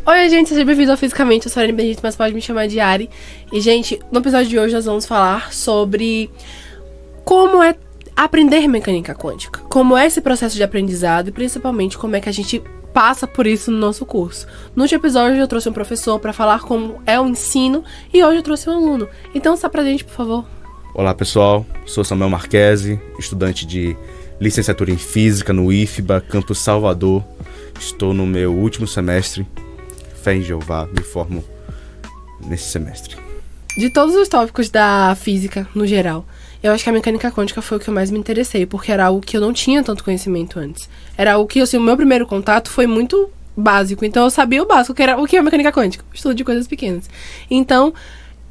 Oi, gente, seja bem-vindo ao Fisicamente. Eu sou a Arine Benedito, mas pode me chamar de Ari. E, gente, no episódio de hoje nós vamos falar sobre como é aprender mecânica quântica. Como é esse processo de aprendizado e, principalmente, como é que a gente passa por isso no nosso curso. No último episódio eu trouxe um professor para falar como é o ensino e hoje eu trouxe um aluno. Então, está pra gente, por favor. Olá, pessoal. Sou Samuel Marquesi, estudante de licenciatura em Física no IFBA, Campus Salvador. Estou no meu último semestre. Fé em Jeová, me formo nesse semestre. De todos os tópicos da física, no geral, eu acho que a mecânica quântica foi o que eu mais me interessei, porque era algo que eu não tinha tanto conhecimento antes. Era algo que, assim, o meu primeiro contato foi muito básico, então eu sabia o básico, que era o que é mecânica quântica, o estudo de coisas pequenas. Então,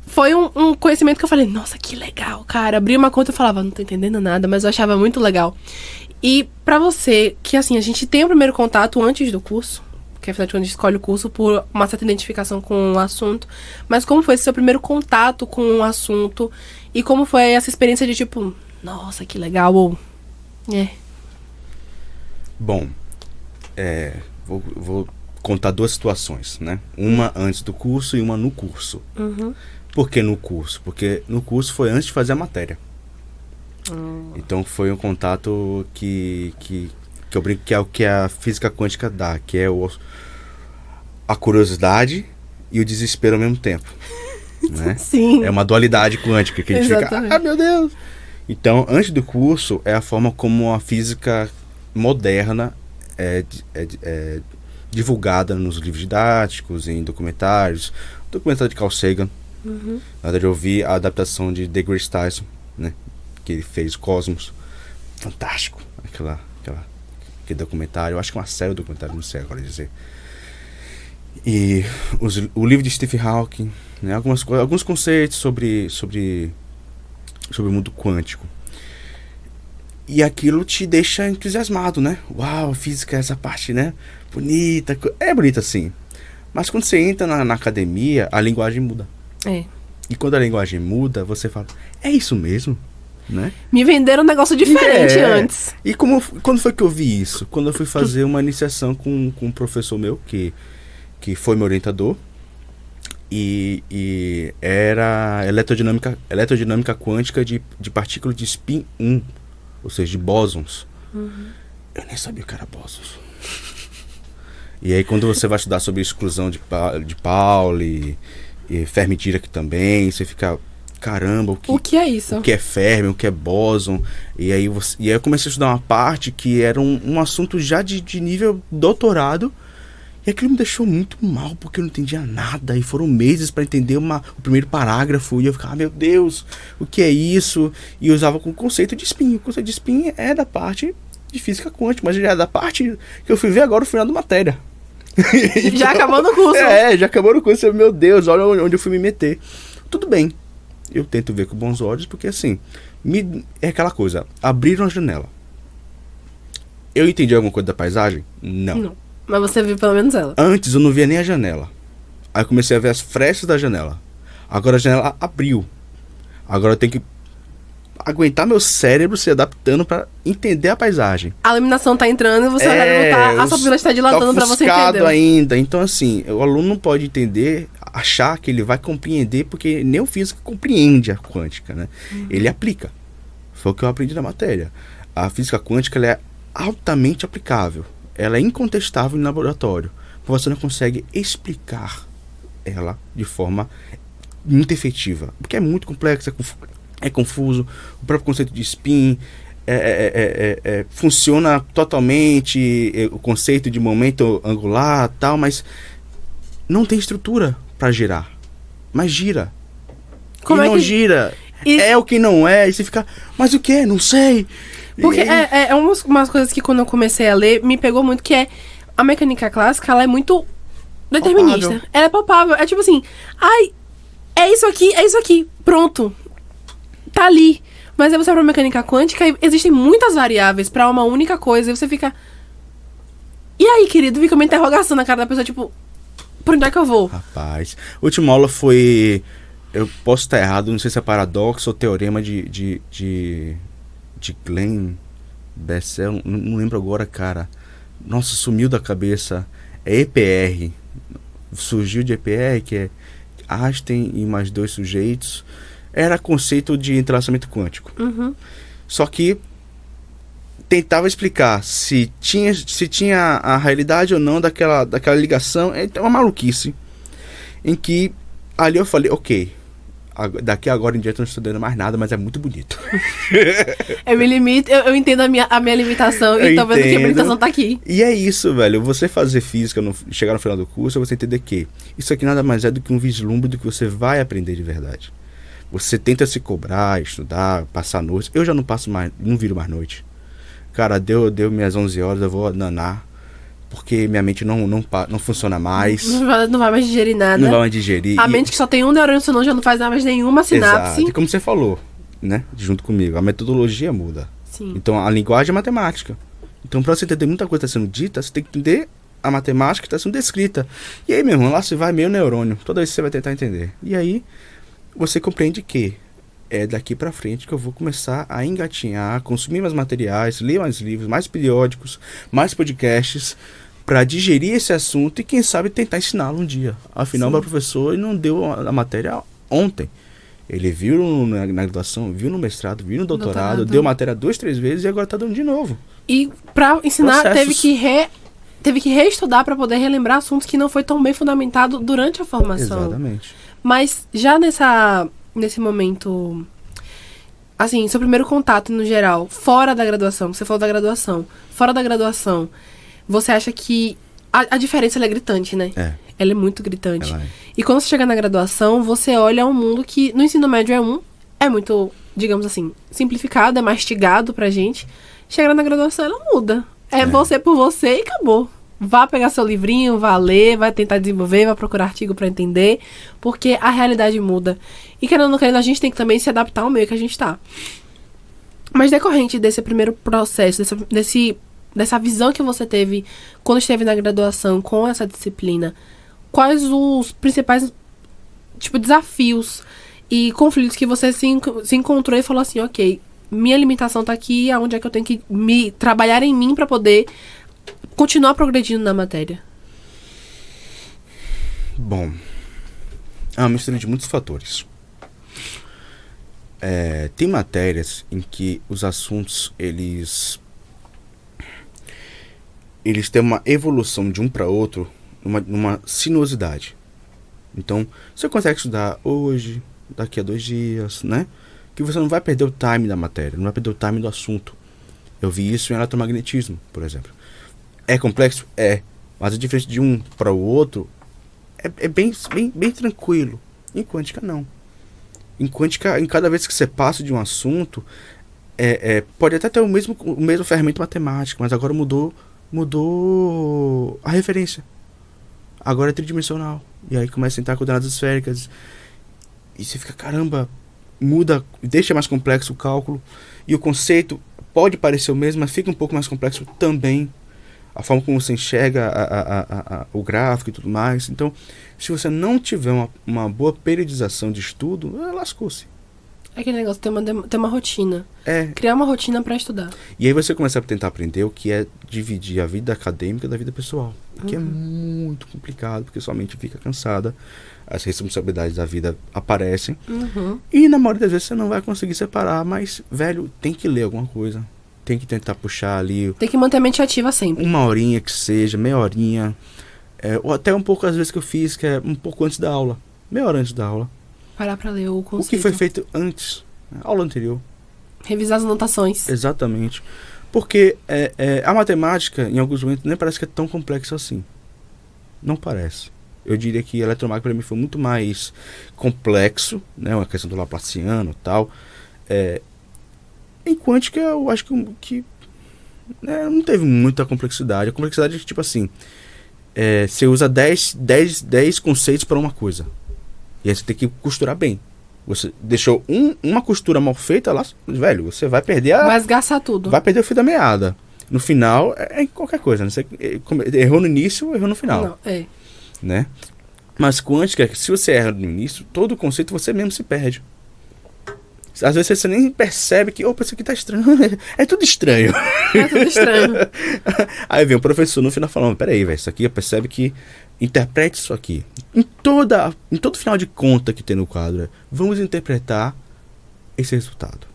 foi um conhecimento que eu falei, nossa, que legal, cara. Abri uma conta e falava, não tô entendendo nada, mas eu achava muito legal. E pra você, que assim, a gente tem o primeiro contato antes do curso, que afinal de contas a gente escolhe o curso por uma certa identificação com o assunto, mas como foi esse seu primeiro contato com o assunto e como foi essa experiência de tipo, nossa, que legal, ou... Bom, vou contar duas situações, né? Uma antes do curso e uma no curso. Por que no curso? Porque no curso foi antes de fazer a matéria. Então foi um contato que eu brinco que é o que a física quântica dá, que é a curiosidade e o desespero ao mesmo tempo. Né? Sim. É uma dualidade quântica que a gente fica, meu Deus! Então, antes do curso, é a forma como a física moderna é divulgada nos livros didáticos, em documentários. Documentário de Carl Sagan. Na verdade, eu vi a adaptação de Degrassi Tyson, né? Que ele fez Cosmos. Fantástico. Aquele documentário. Eu acho que é uma série de documentários, não sei agora dizer. E o livro de Stephen Hawking, né? Alguns conceitos sobre o mundo quântico. E aquilo te deixa entusiasmado, né? Uau, física é essa parte, né? Bonita. É bonita, sim. Mas quando você entra na academia, a linguagem muda. E quando a linguagem muda, você fala, é isso mesmo? Né? Me venderam um negócio diferente antes. E quando foi que eu vi isso? Quando eu fui fazer uma iniciação com um professor meu, que foi meu orientador. E era eletrodinâmica quântica de partículas de spin 1. Ou seja, de bósons. Eu nem sabia o que era bósons. E aí quando você vai estudar sobre exclusão de Pauli e Fermi-Dirac também, você fica, caramba, o que é isso? O que é Fermi, o que é bóson. E aí eu comecei a estudar uma parte que era um assunto já de nível doutorado. E aquilo me deixou muito mal, porque eu não entendia nada. E foram meses para entender o primeiro parágrafo. E eu ficava, meu Deus, o que é isso? E eu usava com o conceito de spin. O conceito de spin é da parte de física quântica, mas já é da parte que eu fui ver agora no final da matéria. Então, já acabou no curso. Já acabou no curso. Meu Deus, olha onde eu fui me meter. Tudo bem. Eu tento ver com bons olhos, porque assim, é aquela coisa, abriram a janela. Eu entendi alguma coisa da paisagem? Não. Mas você viu pelo menos ela. Antes eu não via nem a janela. Aí eu comecei a ver as frestas da janela. Agora a janela abriu. Agora eu tenho que aguentar meu cérebro se adaptando para entender a paisagem. A iluminação tá entrando e você vai botar, a sua pupila está dilatando para você entender. Ainda. Então assim, o aluno não pode entender, achar que ele vai compreender, porque nem o físico compreende a quântica, né? Ele aplica. Foi o que eu aprendi na matéria. A física quântica ela é altamente aplicável. Ela é incontestável no laboratório. Mas você não consegue explicar ela de forma muito efetiva. Porque é muito complexo, é confuso. O próprio conceito de spin funciona totalmente, o conceito de momento angular tal, mas não tem estrutura para girar. Mas gira. Como e não gira. É o que não é. E você fica, mas o que é? Não sei. Porque umas coisas que quando eu comecei a ler, me pegou muito, que é a mecânica clássica, ela é muito determinista. Palpável. Ela é palpável. É tipo assim, é isso aqui, pronto. Tá ali. Mas aí você vai pra mecânica quântica e existem muitas variáveis pra uma única coisa. E você fica... E aí, querido? Fica uma interrogação na cara da pessoa, tipo... Por onde é que eu vou? Rapaz, a última aula foi... Eu posso estar errado, não sei se é paradoxo ou teorema de Glenn Bessel, não lembro agora, cara. Nossa, sumiu da cabeça. É EPR. surgiu de EPR, que é Einstein e mais 2 sujeitos, era conceito de entrelaçamento quântico. Só que tentava explicar se tinha a realidade ou não daquela ligação. É uma maluquice. Em que ali eu falei, ok, daqui agora em diante eu não estou estudando mais nada, mas é muito bonito. Eu me limito, eu entendo a minha limitação e tô vendo que a limitação tá aqui. E é isso, velho. Você fazer física, chegar no final do curso, você entender que isso aqui nada mais é do que um vislumbre do que você vai aprender de verdade. Você tenta se cobrar, estudar, passar noite. Eu já não passo mais, não viro mais noite. Cara, deu minhas 11 horas, eu vou danar. Porque minha mente não funciona mais. Não vai mais digerir nada. Não vai mais digerir. A mente que só tem um neurônio, senão já não faz mais nenhuma sinapse. Exato. E como você falou, né? Junto comigo, a metodologia muda. Sim. Então a linguagem é matemática. Então pra você entender muita coisa que está sendo dita, você tem que entender a matemática que está sendo descrita. E aí, meu irmão, lá você vai meio neurônio. Toda vez você vai tentar entender. E aí, você compreende que é daqui pra frente que eu vou começar a engatinhar, consumir mais materiais, ler mais livros, mais periódicos, mais podcasts, para digerir esse assunto e quem sabe tentar ensiná-lo um dia. Afinal, meu professor não deu a matéria ontem. Ele viu na graduação, viu no mestrado, viu no doutorado, deu matéria 2, 3 vezes e agora tá dando de novo. E para ensinar, teve que reestudar para poder relembrar assuntos que não foi tão bem fundamentado durante a formação. Exatamente. Mas já nesse momento, assim, seu primeiro contato no geral, fora da graduação, você falou da graduação, fora da graduação, você acha que a diferença ela é gritante, né? É. Ela é muito gritante. Ela é. E quando você chega na graduação, você olha um mundo que no ensino médio é muito, digamos assim, simplificado, é mastigado pra gente. Chega na graduação, ela muda. É você por você e acabou. Vá pegar seu livrinho, vá ler, vai tentar desenvolver, vai procurar artigo pra entender, porque a realidade muda. E querendo ou não querendo, a gente tem que também se adaptar ao meio que a gente tá. Mas decorrente desse primeiro processo, dessa visão que você teve quando esteve na graduação com essa disciplina, quais os principais desafios e conflitos que você se encontrou e falou assim, ok, minha limitação tá aqui, aonde é que eu tenho que trabalhar em mim pra poder continuar progredindo na matéria? Bom, é uma mistura de muitos fatores. Tem matérias em que os assuntos, eles têm uma evolução de um para outro, numa sinuosidade. Então, você consegue estudar hoje, daqui a 2 dias, né? Que você não vai perder o time da matéria, não vai perder o time do assunto. Eu vi isso em eletromagnetismo, por exemplo. É complexo? É. Mas a diferença de um para o outro é bem tranquilo. Em quântica, não. Em quântica, em cada vez que você passa de um assunto, pode até ter o mesmo ferramenta matemático, mas agora mudou a referência. Agora é tridimensional. E aí começa a entrar coordenadas esféricas. E você fica, caramba, muda, deixa mais complexo o cálculo. E o conceito pode parecer o mesmo, mas fica um pouco mais complexo também. A forma como você enxerga o gráfico e tudo mais. Então, se você não tiver uma boa periodização de estudo, lascou-se. É aquele negócio, ter uma rotina. Criar uma rotina para estudar. E aí você começa a tentar aprender o que é dividir a vida acadêmica da vida pessoal. O que é muito complicado, porque sua mente fica cansada. As responsabilidades da vida aparecem. E na maioria das vezes você não vai conseguir separar. Mas, velho, tem que ler alguma coisa. Tem que tentar puxar ali. Tem que manter a mente ativa sempre. 1 horinha que seja, meia horinha. Ou até um pouco, às vezes, que eu fiz, que é um pouco antes da aula. Meia hora antes da aula. Parar pra ler o conceito. O que foi feito antes. A aula anterior. Revisar as anotações. Exatamente. Porque a matemática, em alguns momentos, nem parece que é tão complexa assim. Não parece. Eu diria que a eletromagnética para mim foi muito mais complexo, né? Uma questão do Laplaciano e tal. Em quântica, eu acho que não teve muita complexidade. A complexidade é que, tipo assim, você usa 10 conceitos para uma coisa. E aí você tem que costurar bem. Você deixou uma costura mal feita lá, velho, você vai perder vai esgaçar tudo. Vai perder o fio da meada. No final, qualquer coisa. Né? Você errou no início, errou no final. Não, né? Mas quântica, se você erra no início, todo o conceito você mesmo se perde. Às vezes você nem percebe que, opa, isso aqui tá estranho. É tudo estranho. É tudo estranho. Aí vem o professor no final falando, peraí, velho, isso aqui percebe que interprete isso aqui. Em todo final de conta que tem no quadro, vamos interpretar esse resultado.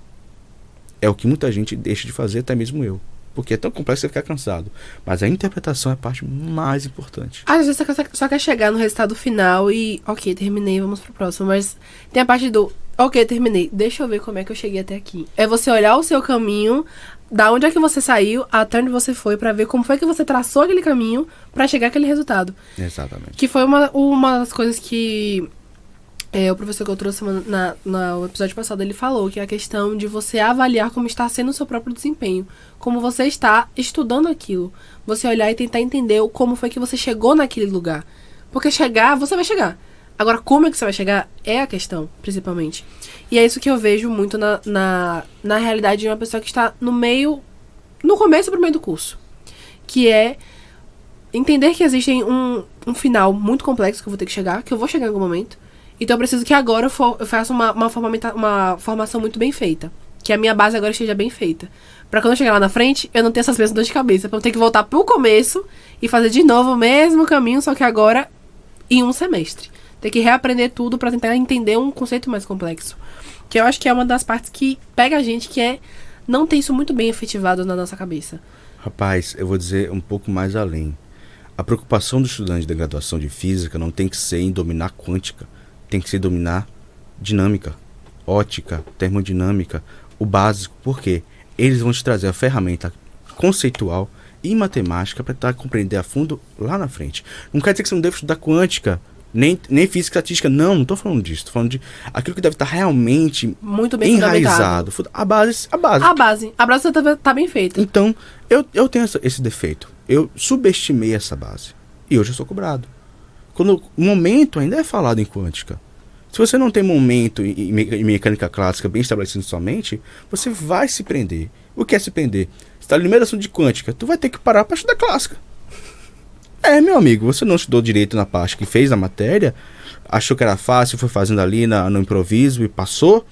É o que muita gente deixa de fazer, até mesmo eu. Porque é tão complexo que você fica cansado. Mas a interpretação é a parte mais importante. Às vezes você só quer chegar no resultado final e, ok, terminei, vamos pro próximo. Mas tem a parte do, ok, terminei, deixa eu ver como é que eu cheguei até aqui. É você olhar o seu caminho, da onde é que você saiu, até onde você foi, pra ver como foi que você traçou aquele caminho pra chegar àquele resultado. Exatamente. Que foi uma das coisas que o professor que eu trouxe no episódio passado, ele falou, que é a questão de você avaliar como está sendo o seu próprio desempenho. Como você está estudando aquilo. Você olhar e tentar entender como foi que você chegou naquele lugar. Porque chegar, você vai chegar. Agora, como é que você vai chegar é a questão, principalmente. E é isso que eu vejo muito na realidade de uma pessoa que está no começo pro meio do curso. Que é entender que existe um final muito complexo que eu vou ter que chegar, que eu vou chegar em algum momento. Então eu preciso que agora eu faça uma formação muito bem feita. Que a minha base agora esteja bem feita. Pra quando eu chegar lá na frente, eu não ter essas mesmas dores de cabeça. Pra eu ter que voltar pro começo e fazer de novo o mesmo caminho, só que agora em um semestre. Ter que reaprender tudo pra tentar entender um conceito mais complexo. Que eu acho que é uma das partes que pega a gente, que é não ter isso muito bem efetivado na nossa cabeça. Rapaz, eu vou dizer um pouco mais além. A preocupação do estudante da graduação de física não tem que ser em dominar quântica. Tem que ser dominar dinâmica, ótica, termodinâmica, o básico. Por quê? Eles vão te trazer a ferramenta conceitual e matemática para tentar compreender a fundo lá na frente. Não quer dizer que você não deve estudar quântica, nem física e estatística. Não estou falando disso. Estou falando de aquilo que deve estar realmente muito bem enraizado. A base. A base está bem feita. Então, eu tenho esse defeito. Eu subestimei essa base. E hoje eu sou cobrado. Quando o momento ainda é falado em quântica. Se você não tem momento em mecânica clássica bem estabelecido na sua mente, você vai se prender. O que é se prender? Você está no meio do assunto de quântica, tu vai ter que parar para estudar clássica. Meu amigo, você não estudou direito na parte que fez a matéria, achou que era fácil, foi fazendo ali no improviso e passou.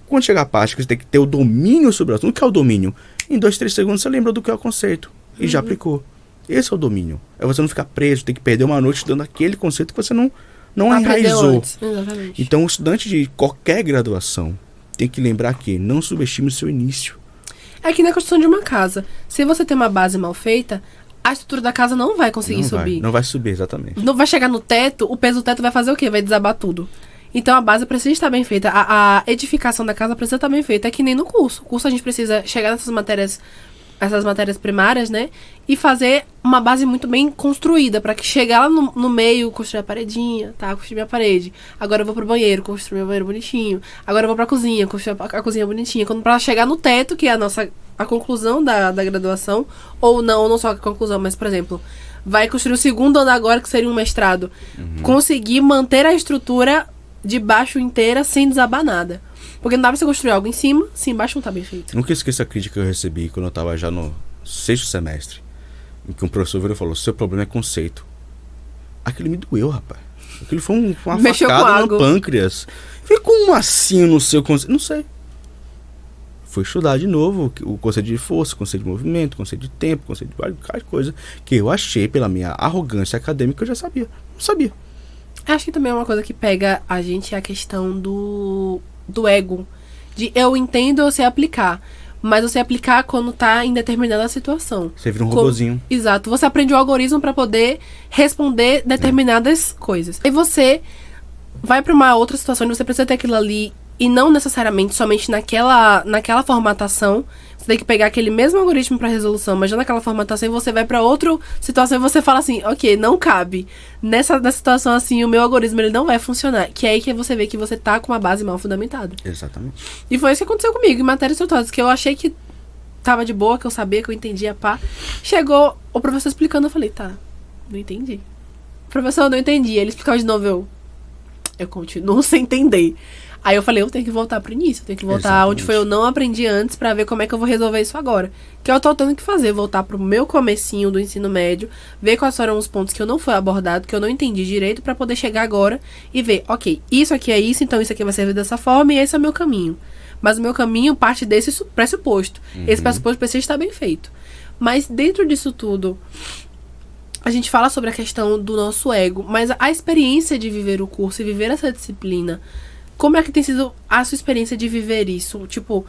Quando chegar a parte que você tem que ter o domínio sobre o assunto, o que é o domínio? Em 2, 3 segundos você lembra do que é o conceito e já aplicou. Esse é o domínio. É você não ficar preso, tem que perder uma noite estudando aquele conceito que você não enraizou. Exatamente. Então, o estudante de qualquer graduação tem que lembrar que não subestime o seu início. É que na construção de uma casa. Se você tem uma base mal feita, a estrutura da casa não vai conseguir subir. Não vai subir, exatamente. Não vai chegar no teto, o peso do teto vai fazer o quê? Vai desabar tudo. Então a base precisa estar bem feita. A edificação da casa precisa estar bem feita. É que nem no curso. O curso a gente precisa chegar nessas matérias primárias, né? E fazer uma base muito bem construída, pra que chegar lá no meio, construir a paredinha, tá? Construir minha parede. Agora eu vou pro banheiro, construir meu banheiro bonitinho. Agora eu vou pra cozinha, construir a cozinha bonitinha. Pra chegar no teto, que é a conclusão da graduação, ou não só a conclusão, mas, por exemplo, vai construir o segundo andar agora, que seria um mestrado. Conseguir manter a estrutura de baixo inteira sem desabar nada. Porque não dá pra você construir algo em cima, se embaixo não tá bem feito. Nunca esqueço a crítica que eu recebi quando eu tava já no 6º semestre. Em que um professor virou e falou, seu problema é conceito. Aquilo me doeu, rapaz. Aquilo foi uma facada no pâncreas. Falei, como assim no seu conceito? Não sei. Fui estudar de novo o conceito de força, conceito de movimento, conceito de tempo, conceito de várias coisas que eu achei, pela minha arrogância acadêmica, eu já sabia. Não sabia. Acho que também é uma coisa que pega a gente, a questão do ego. De eu entendo, eu sei aplicar. Mas eu sei aplicar quando tá em determinada situação. Você vira um robozinho. Exato. Você aprende o algoritmo pra poder responder determinadas coisas. Aí você vai pra uma outra situação onde você precisa ter aquilo ali e não necessariamente somente naquela formatação. Você tem que pegar aquele mesmo algoritmo para resolução, mas já naquela formatação você vai para outra situação e você fala assim, ok, não cabe. Nessa situação assim, o meu algoritmo ele não vai funcionar. Que é aí que você vê que você tá com uma base mal fundamentada. Exatamente. E foi isso que aconteceu comigo, em matérias estruturadas, que eu achei que tava de boa, que eu sabia, que eu entendia, pá. Chegou o professor explicando, eu falei, tá, não entendi. Professor, eu não entendi. Ele explicava de novo, eu continuo sem entender. Aí eu falei, eu tenho que voltar pro início, eu tenho que voltar onde foi eu não aprendi antes pra ver como é que eu vou resolver isso agora. Que eu tô tendo que fazer, voltar pro meu comecinho do ensino médio, ver quais foram os pontos que eu não fui abordado, que eu não entendi direito, pra poder chegar agora e ver, ok, isso aqui é isso, então isso aqui vai servir dessa forma e esse é o meu caminho. Mas o meu caminho parte desse pressuposto. Esse pressuposto precisa estar bem feito. Mas dentro disso tudo, a gente fala sobre a questão do nosso ego, mas a experiência de viver o curso e viver essa disciplina, como é que tem sido a sua experiência de viver isso? Tipo,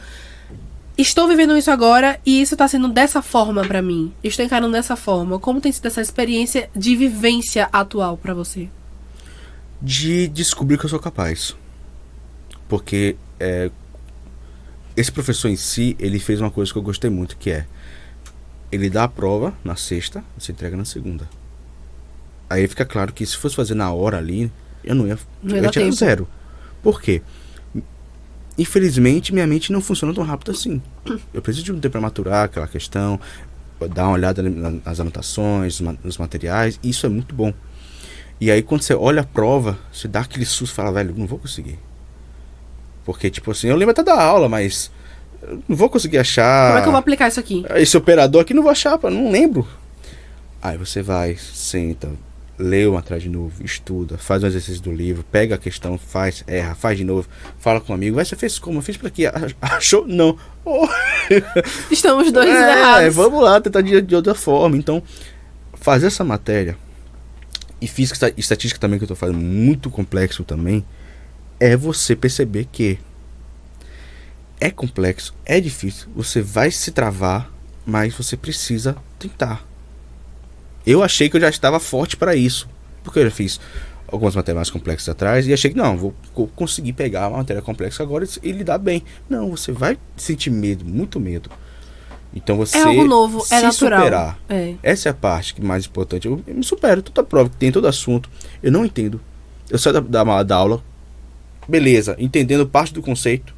estou vivendo isso agora e isso tá sendo dessa forma pra mim. Estou encarando dessa forma. Como tem sido essa experiência de vivência atual pra você? De descobrir que eu sou capaz. Porque esse professor em si, ele fez uma coisa que eu gostei muito, que é, ele dá a prova na sexta, você entrega na segunda. Aí fica claro que se fosse fazer na hora ali, eu ia tirar 0. Por quê? Infelizmente, minha mente não funciona tão rápido assim. Eu preciso de um tempo para maturar aquela questão, dar uma olhada nas anotações, nos materiais, e isso é muito bom. E aí, quando você olha a prova, você dá aquele susto e fala, velho, não vou conseguir. Porque, tipo assim, eu lembro até da aula, mas eu não vou conseguir achar... Como é que eu vou aplicar isso aqui? Esse operador aqui não vou achar, não lembro. Aí você vai, senta, lê uma atrás de novo, estuda, faz um exercício do livro, pega a questão, faz, erra, faz de novo, fala com um amigo, você fez como? Eu fiz por aqui, achou? Não. Oh. Estamos dois errados. Vamos lá, tentar de outra forma. Então, fazer essa matéria, e física e estatística também, que eu tô fazendo muito complexo também, é você perceber que é complexo, é difícil, você vai se travar, mas você precisa tentar. Eu achei que eu já estava forte para isso, porque eu já fiz algumas matérias mais complexas atrás e achei que não, vou conseguir pegar uma matéria complexa agora e lidar bem. Não, você vai sentir medo, muito medo. Então você é algo novo, se é natural. Superar. Essa é a parte que mais importante. Eu me supero, toda prova, tem todo assunto. Eu não entendo. Eu saio da aula, beleza, entendendo parte do conceito,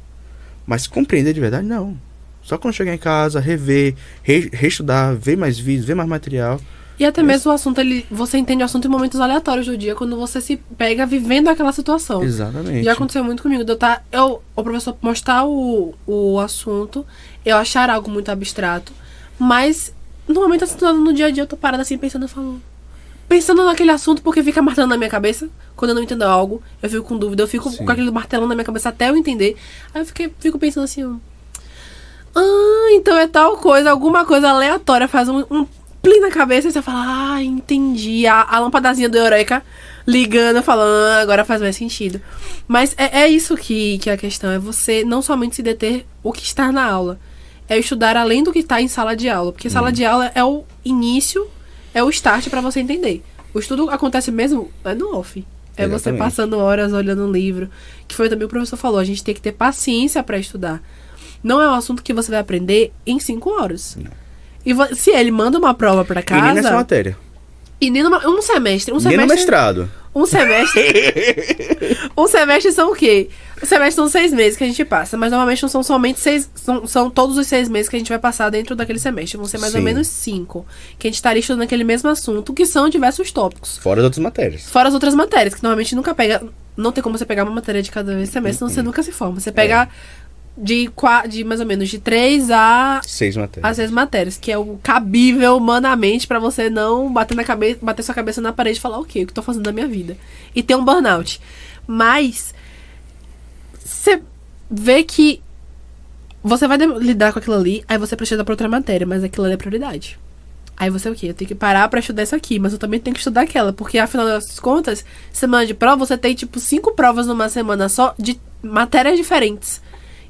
mas compreender de verdade, não. Só quando chegar em casa, rever, reestudar, ver mais vídeos, ver mais material. E até mesmo o assunto, você entende o assunto em momentos aleatórios do dia, quando você se pega vivendo aquela situação. Exatamente. Já aconteceu muito comigo. O professor mostrar o assunto, eu achar algo muito abstrato, mas no momento assim, no dia a dia, eu tô parada assim, pensando naquele assunto, porque fica martelando na minha cabeça. Quando eu não entendo algo, eu fico com dúvida, eu fico Sim. com aquele martelando na minha cabeça até eu entender. Aí eu fico pensando assim, então é tal coisa, alguma coisa aleatória faz um plim na cabeça e você fala, entendi. A lampadazinha do Eureka ligando, falando, agora faz mais sentido. Mas é isso que é a questão, é você não somente se deter o que está na aula, é estudar além do que está em sala de aula, porque sala de aula é o início, é o start para você entender. O estudo acontece mesmo no off. É Exatamente. Você passando horas olhando um livro, que foi também o professor falou, a gente tem que ter paciência para estudar. Não é um assunto que você vai aprender em 5 horas. Não. E se ele manda uma prova pra casa... E nem nessa matéria. E nem um semestre. Nem no mestrado. Um semestre são o quê? O semestre são 6 meses que a gente passa. Mas normalmente não são somente 6... São todos os 6 meses que a gente vai passar dentro daquele semestre. Vão ser mais ou menos 5. Que a gente estaria estudando aquele mesmo assunto, que são diversos tópicos. Fora as outras matérias. Fora as outras matérias, que normalmente nunca pega... Não tem como você pegar uma matéria de cada vez semestre, senão você nunca se forma. Você pega... De mais ou menos de 3 a 6 matérias. A 6 matérias, que é o cabível humanamente pra você não bater sua cabeça na parede e falar o que eu tô fazendo da minha vida. E ter um burnout. Mas você vê que você vai lidar com aquilo ali, aí você precisa pra outra matéria, mas aquilo ali é prioridade. Aí você o quê? Eu tenho que parar pra estudar isso aqui, mas eu também tenho que estudar aquela, porque afinal das contas, semana de prova, você tem tipo 5 provas numa semana só de matérias diferentes.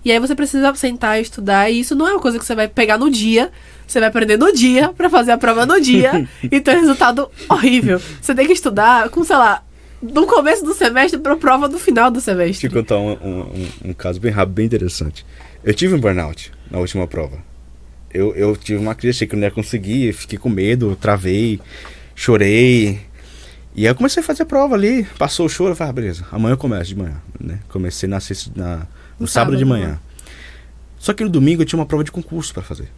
E aí você precisa sentar e estudar, e isso não é uma coisa que você vai pegar no dia, você vai aprender no dia, pra fazer a prova no dia, e ter um resultado horrível. Você tem que estudar com, sei lá, do começo do semestre pra prova do final do semestre. Deixa eu contar um caso bem rápido, bem interessante. Eu tive um burnout na última prova. Eu tive uma crise, achei que eu não ia conseguir, fiquei com medo, travei, chorei. E aí eu comecei a fazer a prova ali, passou o choro, eu falei, beleza, amanhã eu começo de manhã, né? Comecei no sábado de manhã. Só que no domingo eu tinha uma prova de concurso pra fazer.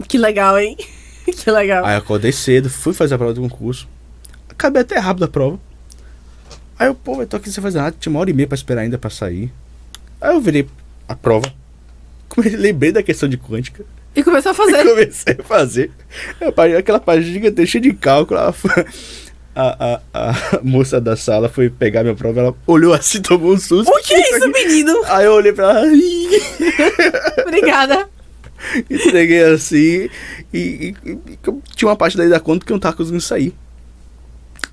Que legal, hein? Que legal. Aí eu acordei cedo, fui fazer a prova de concurso. Acabei até rápido a prova. Aí eu, eu tô aqui sem fazer nada, tinha 1h30 pra esperar ainda pra sair. Aí eu virei a prova. Lembrei da questão de quântica. E começou a fazer. Comecei a fazer. Aquela página gigantesca, cheia de cálculo. A moça da sala foi pegar minha prova, ela olhou assim, tomou um susto. O que é isso, menino? Aí eu olhei pra ela. Obrigada. Entreguei assim e tinha uma parte daí da conta que eu não tava conseguindo sair.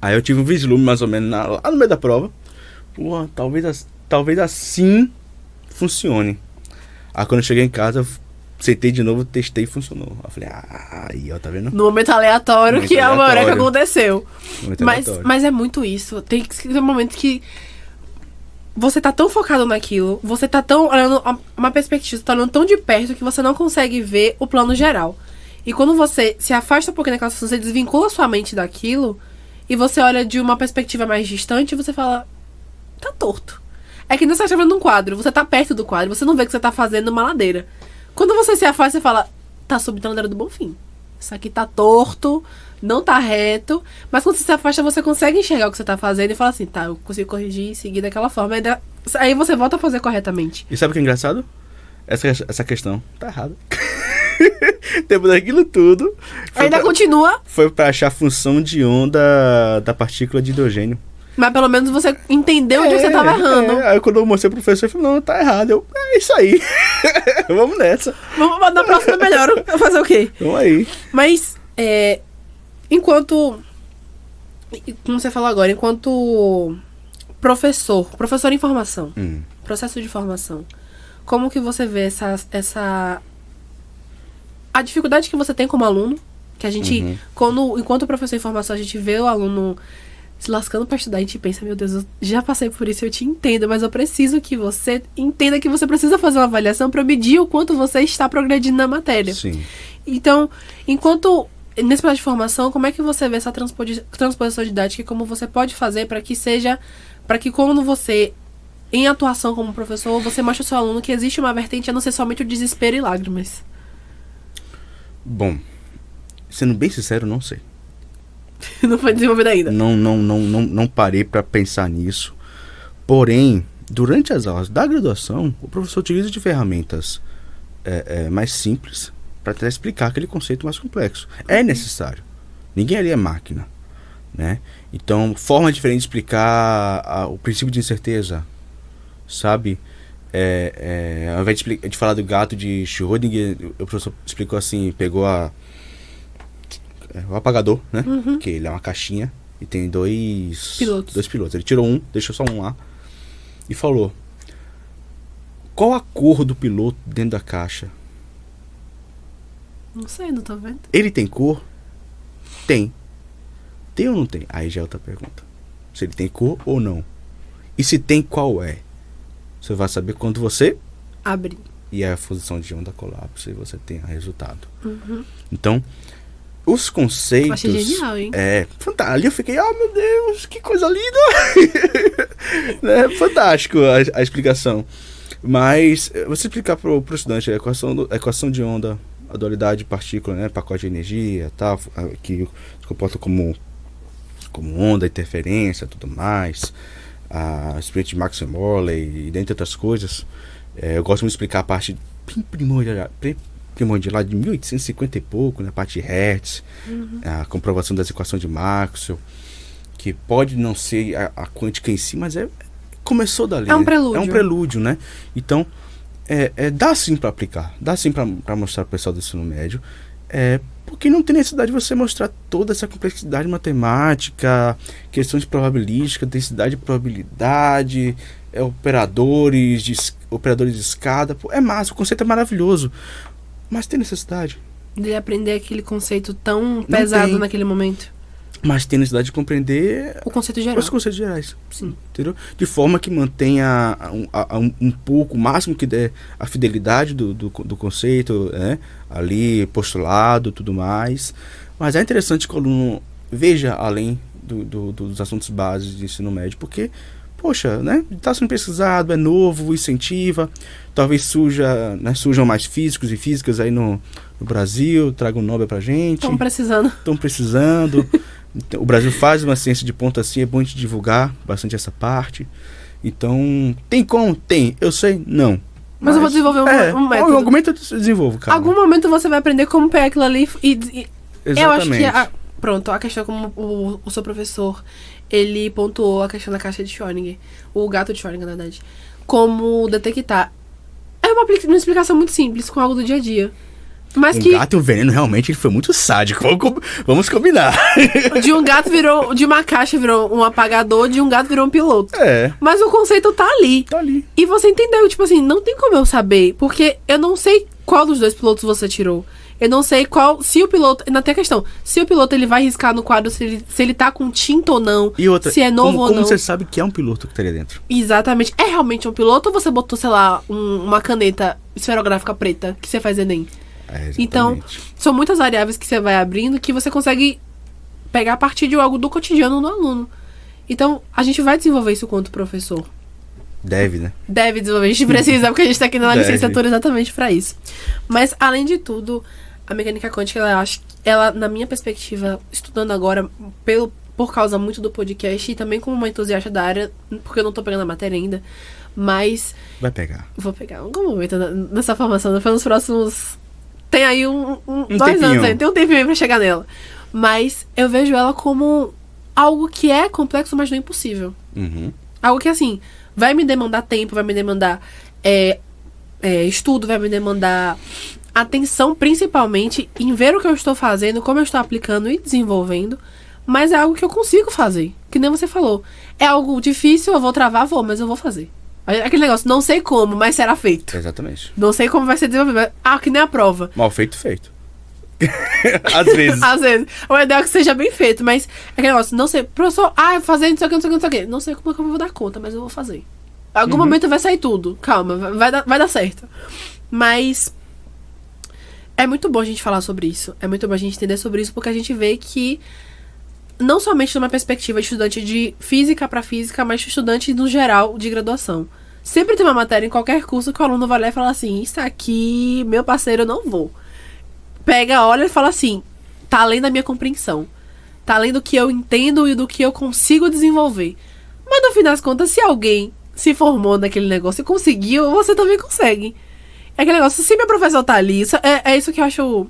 Aí eu tive um vislumbre mais ou menos lá no meio da prova. Pô, talvez assim funcione. Aí quando eu cheguei em casa, eu sentei de novo, testei e funcionou. Aí eu falei, aí ó, tá vendo? No momento aleatório que agora que aconteceu. Mas é muito isso. Tem que ser um momento que você tá tão focado naquilo, você tá tão olhando uma perspectiva, você tá olhando tão de perto que você não consegue ver o plano geral. E quando você se afasta um pouquinho daquela situação, você desvincula sua mente daquilo e você olha de uma perspectiva mais distante e você fala, tá torto. É que nem você tá vendo um quadro, você tá perto do quadro, você não vê que você tá fazendo uma ladeira. Quando você se afasta, você fala, tá subindo a ladeira do Bonfim. Isso aqui tá torto, não tá reto. Mas quando você se afasta, você consegue enxergar o que você tá fazendo e fala assim, tá, eu consigo corrigir e seguir daquela forma. Aí você volta a fazer corretamente. E sabe o que é engraçado? Essa questão tá errada. Depois daquilo tudo... Continua. Foi pra achar a função de onda da partícula de hidrogênio. Mas pelo menos você entendeu onde você tava errando. Aí quando eu mostrei pro professor, ele falou, não, tá errado. É isso aí. Vamos nessa. Vamos na próxima melhor. Fazer o quê? Vamos aí. Mas, enquanto... Como você falou agora, enquanto professor em formação, processo de formação, como que você vê a dificuldade que você tem como aluno, que a gente, enquanto professor em formação, a gente vê o aluno se lascando pra estudar, a gente pensa, meu Deus, eu já passei por isso, eu te entendo, mas eu preciso que você entenda que você precisa fazer uma avaliação pra medir o quanto você está progredindo na matéria. Sim. Então, nesse processo de formação, como é que você vê essa transposição didática e como você pode fazer para que quando você, em atuação como professor, você mostre ao seu aluno que existe uma vertente a não ser somente o desespero e lágrimas? Bom, sendo bem sincero, não sei. Não foi desenvolvido ainda? Não parei para pensar nisso. Porém, durante as aulas da graduação, o professor utiliza de ferramentas mais simples para tentar explicar aquele conceito mais complexo. É necessário. Ninguém ali é máquina, né? Então, forma diferente de explicar o princípio de incerteza, sabe? Ao invés de falar do gato de Schrödinger, o professor explicou assim, pegou o apagador, né? Que ele é uma caixinha e tem dois pilotos. Ele tirou um, deixou só um lá e falou: qual a cor do piloto dentro da caixa? Não sei, não tô vendo. Ele tem cor? Tem. Tem ou não tem? Aí já é outra pergunta. Se ele tem cor ou não. E se tem, qual é? Você vai saber quando você abrir. E a função de onda colapso e você tem o resultado. Então, os conceitos... Eu achei genial, hein? Fantástico. Ali eu fiquei, meu Deus, que coisa linda! Né? Fantástico a explicação. Mas, você explicar para o estudante a equação de onda, a dualidade de partícula, né? Pacote de energia, tal, que se comporta como onda, interferência, tudo mais, a experimento de Max e Morley, e dentre outras coisas. Eu gosto muito de explicar a parte primordial lá de 1850 e pouco, né, a parte de Hertz, a comprovação das equações de Maxwell, que pode não ser a quântica em si, mas começou dali. É um prelúdio. É um prelúdio, né? Então, dá sim para aplicar, dá sim para mostrar para o pessoal do ensino médio, porque não tem necessidade de você mostrar toda essa complexidade matemática, questões probabilísticas, densidade de probabilidade, operadores de escada. Pô, é massa, o conceito é maravilhoso, mas tem necessidade de aprender aquele conceito tão pesado naquele momento. Mas tem necessidade de compreender o conceito geral. Os conceitos gerais. Sim. Entendeu? De forma que mantenha um pouco, o máximo que der, a fidelidade do conceito, né? Ali, postulado, tudo mais. Mas é interessante que o aluno veja além dos assuntos básicos de ensino médio, porque, poxa, né? Está sendo pesquisado, é novo, incentiva. Talvez surjam mais físicos e físicas aí no Brasil, tragam um Nobel pra gente. Estão precisando. Então, o Brasil faz uma ciência de ponta assim, é bom a gente divulgar bastante essa parte. Então, tem como? Tem. Eu sei? Não. Mas eu vou desenvolver um método. Um argumento eu desenvolvo, cara. Algum momento você vai aprender como pegar aquilo ali e exatamente. Eu acho que a questão como o seu professor, ele pontuou a questão da caixa de Schrödinger, o gato de Schrödinger, na verdade, como detectar. É uma explicação muito simples, com algo do dia a dia. Mas Um que gato e um veneno, realmente, ele foi muito sádico. Vamos combinar. de um gato virou... De uma caixa virou um apagador, de um gato virou um piloto. É, Mas o conceito tá ali. tá ali. E você entendeu, tipo assim, não tem como eu saber, porque eu não sei qual dos dois pilotos você tirou. Eu não sei qual, se o piloto, ainda tem a questão, se o piloto ele vai riscar no quadro se ele tá com tinta ou não, E outra, se é novo ou como não. você sabe que é um piloto que tá ali dentro? Exatamente. É realmente um piloto ou você botou, sei lá, uma caneta esferográfica preta que você faz Enem? Exatamente. Então, são muitas variáveis que você vai abrindo que você consegue pegar a partir de algo do cotidiano do aluno. Então, a gente vai desenvolver isso quanto professor. Deve, né? Deve desenvolver. A gente precisa, porque a gente tá aqui na Deve. licenciatura exatamente pra isso. Mas, além de tudo, a mecânica quântica, ela, na minha perspectiva, estudando agora, por causa muito do podcast e também como uma entusiasta da área, porque eu não tô pegando a matéria ainda, mas Vai pegar. vou pegar algum momento nessa formação, pelos próximos... Tem aí 2 tempinho. anos aí, tem um tempinho aí pra chegar nela. Mas eu vejo ela como algo que é complexo, mas não é impossível. Uhum. Algo que, assim, vai me demandar tempo, vai me demandar estudo, vai me demandar atenção, principalmente, em ver o que eu estou fazendo, como eu estou aplicando e desenvolvendo. Mas é algo que eu consigo fazer. Que nem você falou. É algo difícil, eu vou travar, mas eu vou fazer. Aquele negócio, não sei como, mas será feito. Exatamente. Não sei como vai ser desenvolvido. Que nem a prova. Mal feito, feito. Às vezes. Às vezes. O ideal é que seja bem feito, mas aquele negócio, não sei, professor, fazer não sei o que, não sei o que, não sei o que. Não sei como é que eu vou dar conta, mas eu vou fazer. Em algum momento vai sair tudo. Calma, vai dar certo. Mas é muito bom a gente falar sobre isso. É muito bom a gente entender sobre isso, porque a gente vê que não somente numa perspectiva de estudante de física pra física, mas de estudante no geral de graduação. Sempre tem uma matéria em qualquer curso que o aluno vai lá e fala assim, isso aqui, meu parceiro, eu não vou. Pega, olha e fala assim, tá além da minha compreensão. Tá além do que eu entendo e do que eu consigo desenvolver. Mas no fim das contas, se alguém se formou naquele negócio e conseguiu, você também consegue. É aquele negócio, se meu professor tá ali, é isso que eu acho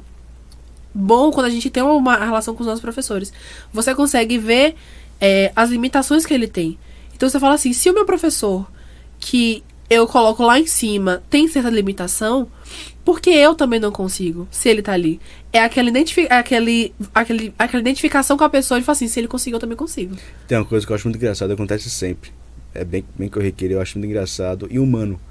bom quando a gente tem uma relação com os nossos professores. Você consegue ver as limitações que ele tem. Então você fala assim, se o meu professor, que eu coloco lá em cima, tem certa limitação, porque eu também não consigo, se ele tá ali. É aquela identificação com a pessoa e fala assim, se ele conseguiu, eu também consigo. Tem uma coisa que eu acho muito engraçada, acontece sempre. É bem corriqueiro, eu acho muito engraçado e humano.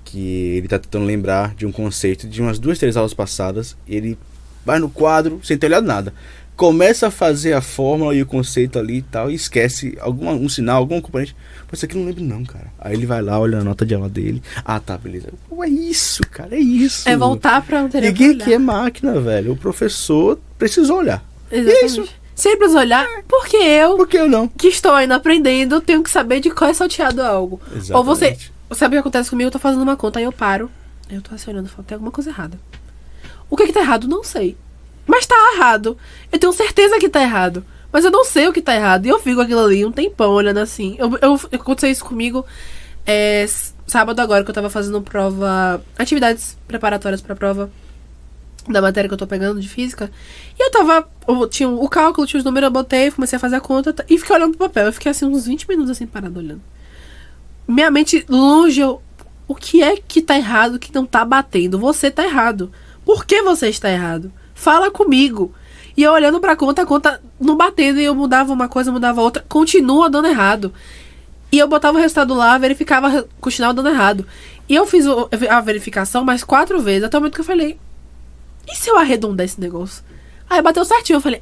Que ele tá tentando lembrar de um conceito de umas 2, 3 aulas passadas. Ele vai no quadro, sem ter olhado nada. Começa a fazer a fórmula e o conceito ali e tal, e esquece um sinal, algum componente. Mas isso aqui eu não lembro não, cara. Aí ele vai lá, olha a nota de aula dele. Tá, beleza. Pô, é isso, cara, é isso. É voltar pra não ter Ninguém aqui é máquina, velho. O professor precisou olhar. Exatamente. E é isso. Sempre precisa olhar, porque eu, Por que eu não? que estou ainda aprendendo, tenho que saber de qual é salteado algo. Exatamente. Ou você... Sabe o que acontece comigo? Eu tô fazendo uma conta, aí eu paro. Eu tô assim olhando e falo, tem alguma coisa errada. O que tá errado? Não sei. Mas tá errado. Eu tenho certeza que tá errado. Mas eu não sei o que tá errado. E eu fico aquilo ali um tempão olhando assim. Aconteceu isso comigo sábado agora, que eu tava fazendo prova... Atividades preparatórias pra prova da matéria que eu tô pegando de física. E tinha o cálculo, tinha os números, eu botei, comecei a fazer a conta e fiquei olhando pro papel. Eu fiquei assim uns 20 minutos assim parado olhando. Minha mente longe, o que é que tá errado, que não tá batendo? Você tá errado. Por que você está errado? Fala comigo. E eu olhando pra conta, a conta não batendo, e eu mudava uma coisa, mudava outra, continua dando errado. E eu botava o resultado lá, verificava, continuava dando errado. E eu fiz a verificação mais 4 vezes, até o momento que eu falei, e se eu arredondar esse negócio? Aí bateu certinho, eu falei,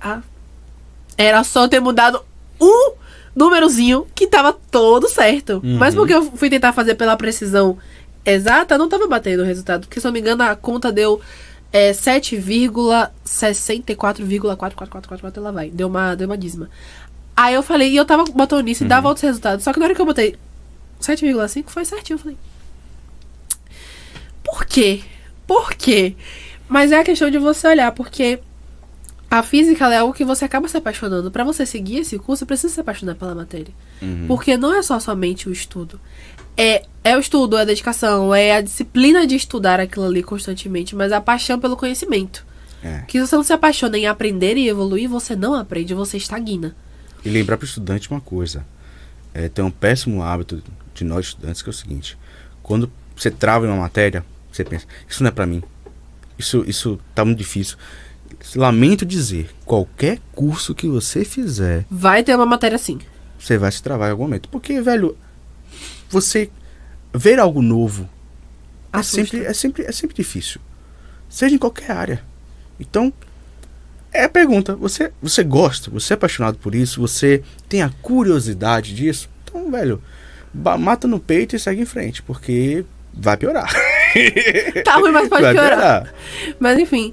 era só eu ter mudado um númerozinho que tava todo certo. Mas porque eu fui tentar fazer pela precisão exata, não tava batendo o resultado. Porque, se eu não me engano, a conta deu 7,64,4444, ela vai. Deu uma dízima. Aí eu falei, e eu tava botando nisso e dava outros resultados. Só que na hora que eu botei 7,5, foi certinho. Eu falei, por quê? Por quê? Mas é a questão de você olhar, porque a física é algo que você acaba se apaixonando. Pra você seguir esse curso, você precisa se apaixonar pela matéria. Porque não é somente o estudo. É o estudo, é a dedicação, é a disciplina de estudar aquilo ali constantemente, mas a paixão pelo conhecimento. Que se você não se apaixona em aprender e evoluir, você não aprende, você estagna. E lembrar para o estudante uma coisa. Tem um péssimo hábito de nós estudantes, que é o seguinte. Quando você trava em uma matéria, você pensa, isso não é para mim. Isso tá muito difícil. Lamento dizer, qualquer curso que você fizer, Vai ter uma matéria assim. você vai se travar em algum momento. Porque, velho, você ver algo novo Assusta. é sempre difícil. Seja em qualquer área. Então, é a pergunta. Você gosta? Você é apaixonado por isso? Você tem a curiosidade disso? Então, velho, mata no peito e segue em frente. Porque vai piorar. Tá ruim, mas pode Vai piorar. Mas enfim.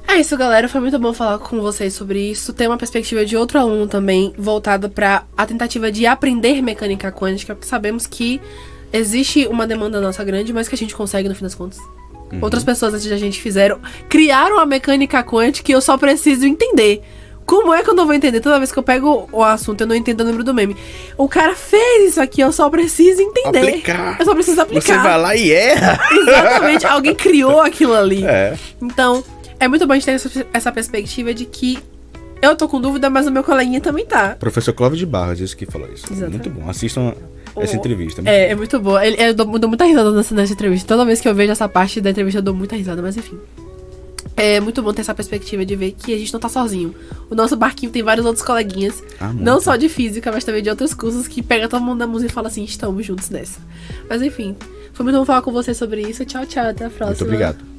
É isso, galera. Foi muito bom falar com vocês sobre isso. Tem uma perspectiva de outro aluno também, voltada para a tentativa de aprender mecânica quântica, porque sabemos que existe uma demanda nossa grande, mas que a gente consegue no fim das contas. Outras pessoas antes da gente criaram a mecânica quântica e eu só preciso entender. Como é que eu não vou entender? Toda vez que eu pego o assunto, eu não entendo, eu lembro do meme. O cara fez isso aqui, eu só preciso entender. Aplicar. Eu só preciso aplicar. Você vai lá e erra. Exatamente. Alguém criou aquilo ali. É. Então, é muito bom a gente ter essa perspectiva de que eu tô com dúvida, mas o meu coleguinha também tá. Professor Clóvis de Barros, esse que falou isso. Exatamente. Muito bom. Assistam essa entrevista. É muito boa. Eu dou muita risada nessa entrevista. Toda vez que eu vejo essa parte da entrevista, eu dou muita risada, mas enfim. É muito bom ter essa perspectiva de ver que a gente não tá sozinho. O nosso barquinho tem vários outros coleguinhas. Não só de física, mas também de outros cursos que pega todo mundo da música e fala assim, estamos juntos nessa. Mas enfim, foi muito bom falar com você sobre isso. Tchau, tchau. Até a próxima. Muito obrigado.